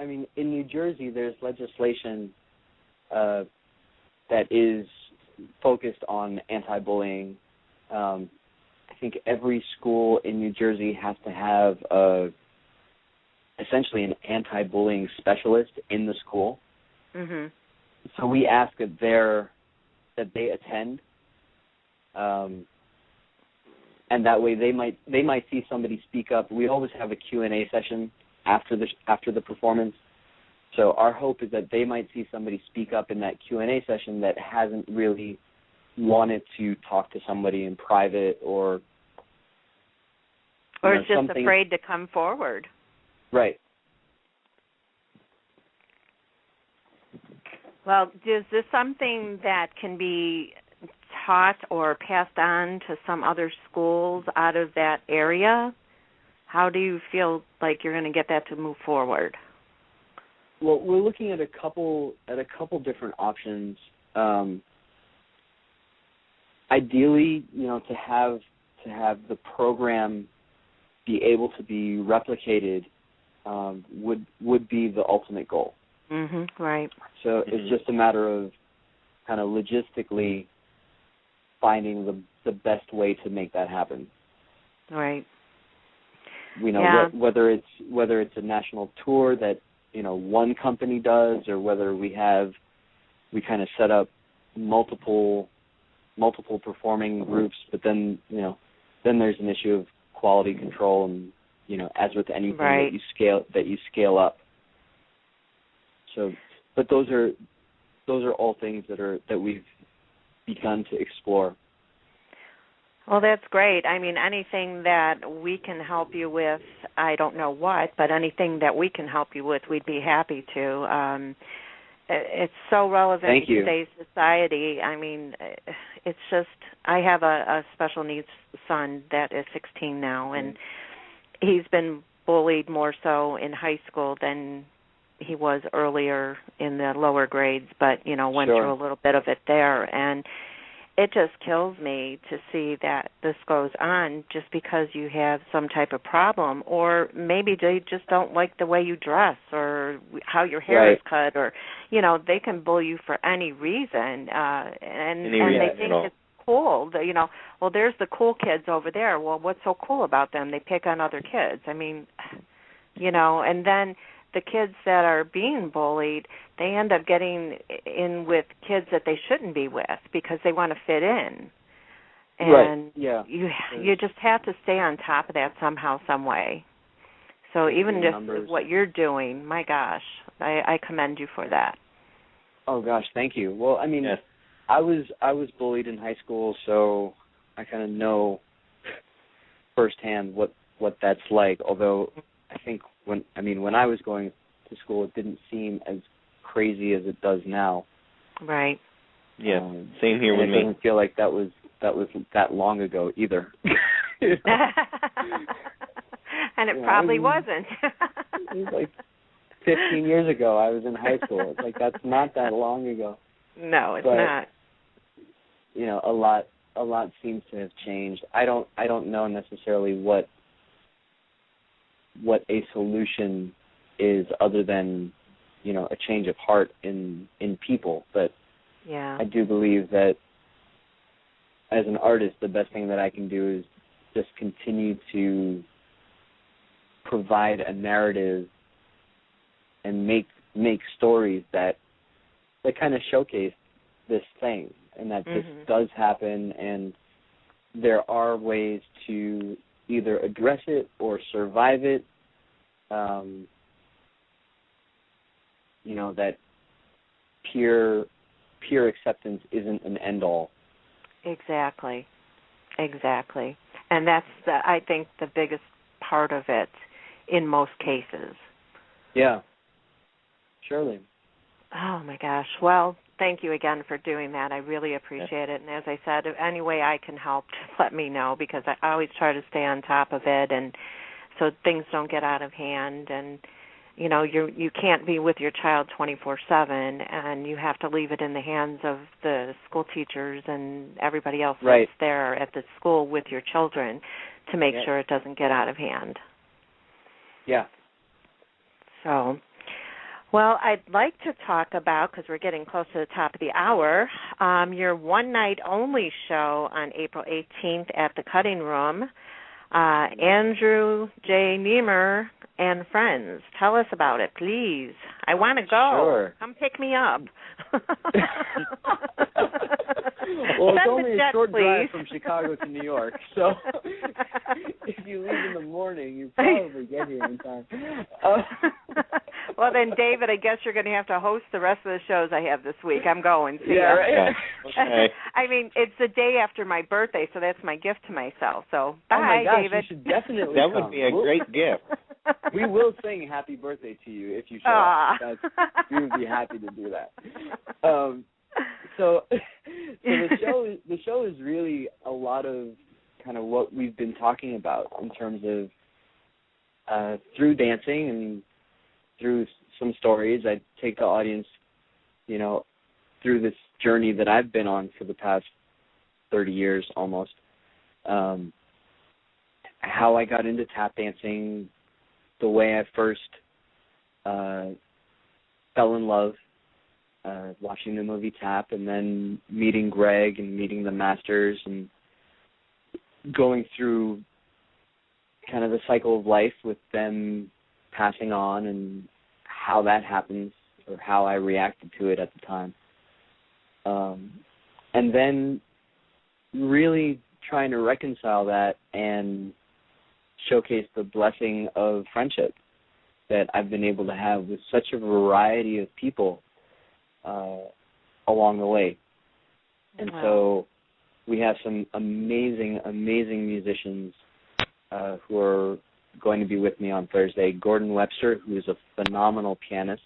I mean, in New Jersey, there's legislation that is focused on anti-bullying. I think every school in New Jersey has to have essentially an anti-bullying specialist in the school. Mm-hmm. So we ask that they attend, and that way they might see somebody speak up. We always have a Q&A session after the performance. So our hope is that they might see somebody speak up in that Q&A session that hasn't really wanted to talk to somebody in private or is just afraid to come forward. Right. Well, is this something that can be taught or passed on to some other schools out of that area? How do you feel like you're going to get that to move forward? Well, we're looking at a couple different options. Ideally, to have the program be able to be replicated would be the ultimate goal. Mm-hmm, right. So it's just a matter of kind of logistically finding the best way to make that happen. Right. Whether it's a national tour that one company does, or whether we kind of set up multiple performing groups, but then there's an issue of quality control, and as with anything right. that you scale up. So, but those are all things that we've begun to explore. Well, that's great. I mean, anything that we can help you with, I don't know what, but anything that we can help you with, we'd be happy to. It's so relevant in today's society. I mean, it's just, I have a special needs son that is 16 now, and he's been bullied more so in high school than he was earlier in the lower grades, but, went through a little bit of it there. And it just kills me to see that this goes on just because you have some type of problem, or maybe they just don't like the way you dress or how your hair is cut, or, they can bully you for any reason, and they think it's cool. Well, there's the cool kids over there. Well, what's so cool about them? They pick on other kids. I mean, and then the kids that are being bullied, they end up getting in with kids that they shouldn't be with because they want to fit in. And you just have to stay on top of that somehow, some way. So even just what you're doing, my gosh, I commend you for that. Oh gosh, thank you. Well, I mean, I was bullied in high school, so I kind of know firsthand what that's like. Although I think when I was going to school, it didn't seem as crazy as it does now. Right. Yeah. Same here with me. It doesn't feel like that was that long ago either. And it probably wasn't. It was like 15 years ago. I was in high school. It's like that's not that long ago. No, it's not. A lot seems to have changed. I don't know necessarily what a solution is other than a change of heart in people, but I do believe that as an artist the best thing that I can do is just continue to provide a narrative and make stories that kind of showcase this thing, and that this does happen, and there are ways to either address it or survive it. That peer acceptance isn't an end all. Exactly. And that's I think the biggest part of it in most cases. Yeah. Surely. Oh my gosh. Well, thank you again for doing that. I really appreciate it. And as I said, if any way I can help, just let me know, because I always try to stay on top of it, and so things don't get out of hand. And you can't be with your child 24/7, and you have to leave it in the hands of the school teachers and everybody else that's there at the school with your children to make sure it doesn't get out of hand. Yeah. So, Well, I'd like to talk about, because we're getting close to the top of the hour, your one-night-only show on April 18th at the Cutting Room. Andrew-j-nemr and friends. Tell us about it, please. I want to go. Sure. Come pick me up. Well, it's only a short drive from Chicago to New York, so if you leave in the morning, you probably get here in time. Well, then, David, I guess you're going to have to host the rest of the shows I have this week. I'm going. See ya. Right. Okay. I mean, it's the day after my birthday, so that's my gift to myself. So, bye, oh my gosh, David. You should definitely That come. would be a great gift. We will sing happy birthday to you if you show up. We would be happy to do that. So the show is really a lot of kind of what we've been talking about in terms of through dancing and through some stories. I take the audience, through this journey that I've been on for the past 30 years almost. How I got into tap dancing, the way I first fell in love watching the movie Tap, and then meeting Greg and meeting the masters and going through kind of the cycle of life with them passing on and how that happens or how I reacted to it at the time. And then really trying to reconcile that and showcase the blessing of friendship that I've been able to have with such a variety of people along the way. And so we have some amazing, amazing musicians who are going to be with me on Thursday. Gordon Webster, who is a phenomenal pianist.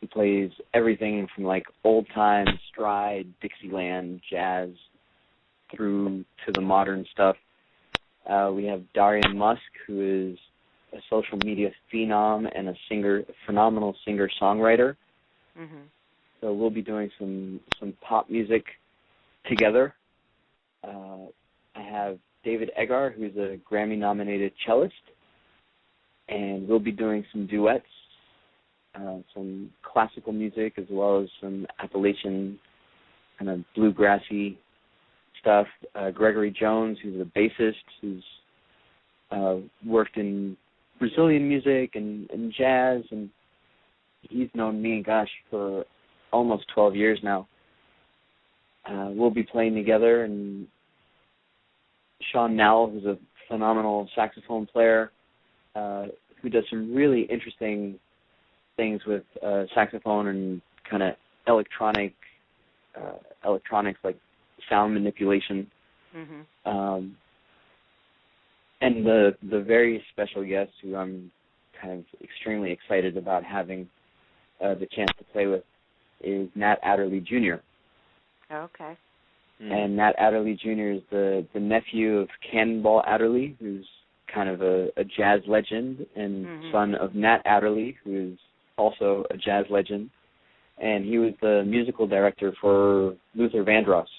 He plays everything from like old-time stride, Dixieland, jazz, through to the modern stuff. We have Daria Musk, who is a social media phenom and a phenomenal singer-songwriter. Mm-hmm. So we'll be doing some pop music together. I have David Eggar, who's a Grammy-nominated cellist, and we'll be doing some duets, some classical music as well as some Appalachian kind of bluegrassy stuff. Gregory Jones, who's a bassist, who's worked in Brazilian music and jazz, and he's known me, for almost 12 years now. We'll be playing together, and Sean Nowell, who's a phenomenal saxophone player, who does some really interesting things with saxophone and kind of electronics like sound manipulation. Mm-hmm. And the very special guest who I'm kind of extremely excited about having the chance to play with is Nat Adderley Jr. Okay. And Nat Adderley Jr. is the nephew of Cannonball Adderley, who's kind of a jazz legend, and son of Nat Adderley, who is also a jazz legend. And he was the musical director for Luther Vandross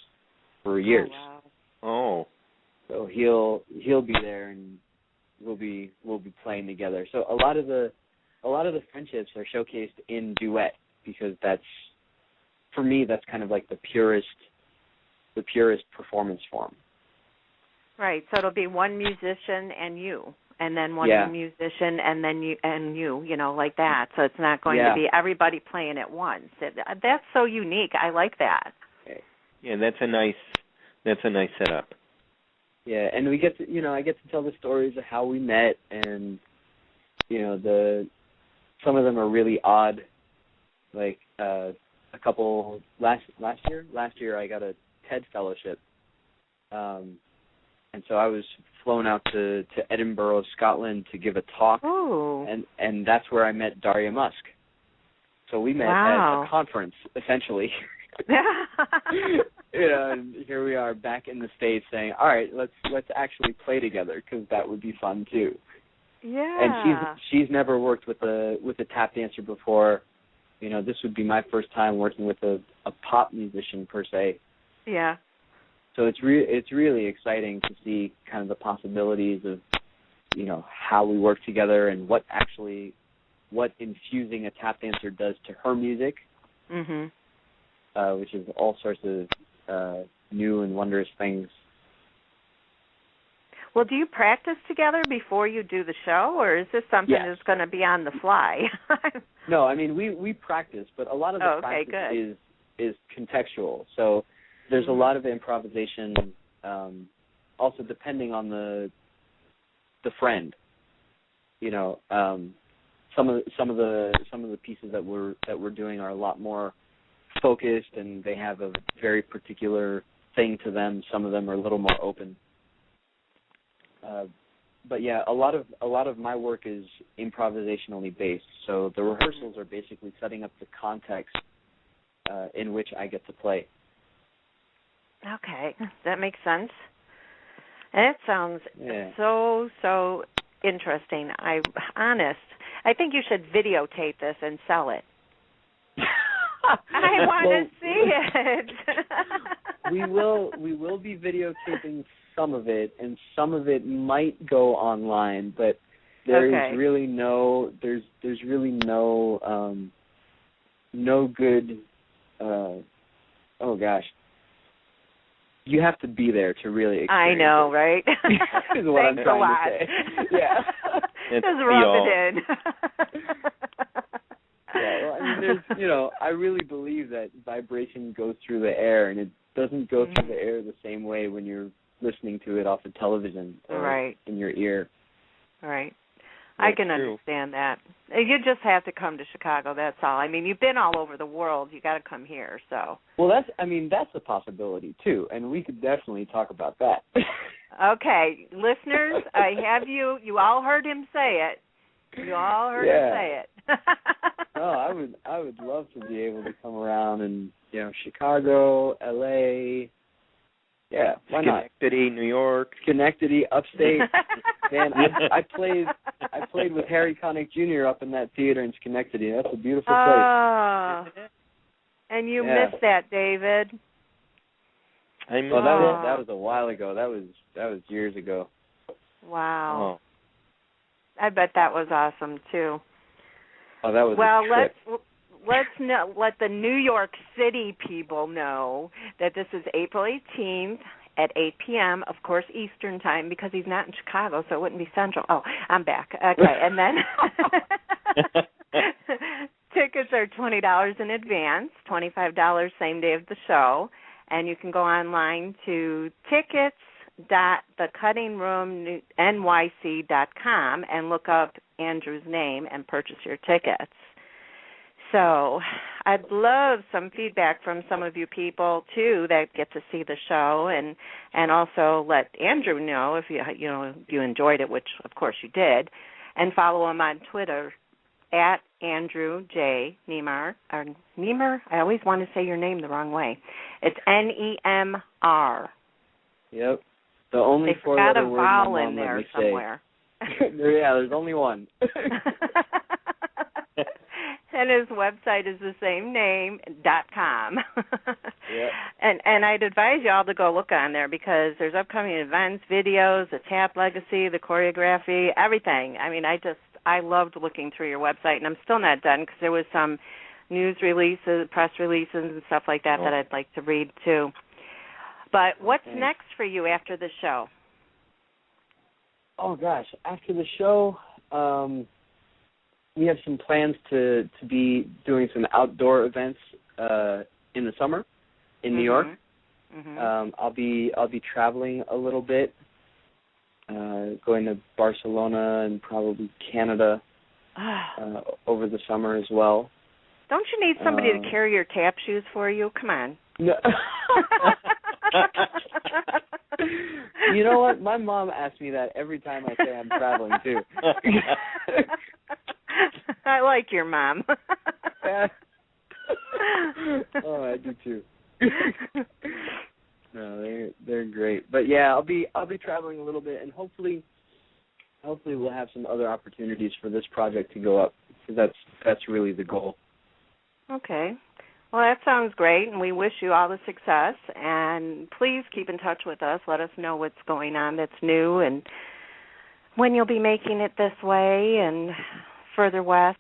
for years. Oh, wow. Oh. So he'll be there, and we'll be playing together. So a lot of the friendships are showcased in duet, because that's, for me, that's kind of like the purest performance form. Right. So it'll be one musician and you, and then one musician and then you, like that. So it's not going to be everybody playing at once. That's so unique. I like that. Yeah, that's a nice setup. Yeah, and we get to, I get to tell the stories of how we met, and some of them are really odd. Like a couple last year I got a TED fellowship, and so I was flown out to Edinburgh, Scotland, to give a talk. Ooh. and that's where I met Daria Musk. So we met at a conference, essentially. And here we are back in the States saying, all right, let's actually play together, because that would be fun too. Yeah. And she's never worked with a tap dancer before. This would be my first time working with a pop musician per se. Yeah. So it's really exciting to see kind of the possibilities of how we work together and what what infusing a tap dancer does to her music, which is all sorts of new and wondrous things. Well, do you practice together before you do the show, or is this something that's going to be on the fly? No, I mean, we practice, but a lot of the practice is contextual. So there's a lot of improvisation, also depending on the friend. You know, some of the pieces that we're doing are a lot more focused, and they have a very particular thing to them. Some of them are a little more open. But yeah, a lot of my work is improvisationally based. So the rehearsals are basically setting up the context in which I get to play. Okay, that makes sense. And it sounds so interesting. I'm honest. I think you should videotape this and sell it. I want to see it. We will be videotaping some of it, and some of it might go online, but there's really no good. Oh gosh, you have to be there to really experience I know, it. Right? Is what I'm trying to say. Yeah, just rub it in. Yeah, well, I mean, I really believe that vibration goes through the air, and it doesn't go through the air the same way when you're listening to it off the television or in your ear. Right. I can understand that. You just have to come to Chicago, that's all. I mean, you've been all over the world. You got to come here, so. Well, that's a possibility, too, and we could definitely talk about that. Okay. Listeners, I have you all heard him say it. You all heard him say it. Oh, I would love to be able to come around and, Chicago, LA. Yeah, why not? Schenectady, New York. Schenectady, upstate. Man, I played with Harry Connick Jr. up in that theater in Schenectady. That's a beautiful place. And you missed that, David. That was a while ago. That was years ago. Wow. I bet that was awesome too. Oh, that was a trip. Let the New York City people know that this is April 18th at 8 p.m., of course, Eastern time, because he's not in Chicago, so it wouldn't be Central. Oh, I'm back. Okay, and then tickets are $20 in advance, $25 same day of the show, and you can go online to tickets.thecuttingroomnyc.com and look up Andrew's name and purchase your tickets. So I'd love some feedback from some of you people, too, that get to see the show, and also let Andrew know if you enjoyed it, which, of course, you did, and follow him on Twitter at andrew-j-nemr. Or Nemr? I always want to say your name the wrong way. It's N-E-M-R. Yep. The only four-letter word my mom in there let me somewhere. Say. Yeah, there's only one. And his website is the same name, .com. Yep. And I'd advise you all to go look on there because there's upcoming events, videos, the tap legacy, the choreography, everything. I mean, I loved looking through your website, and I'm still not done because there was some news releases, press releases, and stuff like that that I'd like to read, too. But what's next for you after the show? Oh, gosh. After the show, we have some plans to be doing some outdoor events in the summer in New York. Mm-hmm. I'll be traveling a little bit, going to Barcelona and probably Canada over the summer as well. Don't you need somebody to carry your tap shoes for you? Come on. No. You know what? My mom asks me that every time I say I'm traveling, too. I like your mom. Oh, I do, too. No, they're great. But, yeah, I'll be traveling a little bit, and hopefully we'll have some other opportunities for this project to go up, because that's really the goal. Okay. Well, that sounds great, and we wish you all the success. And please keep in touch with us. Let us know what's going on that's new and when you'll be making it this way and further west.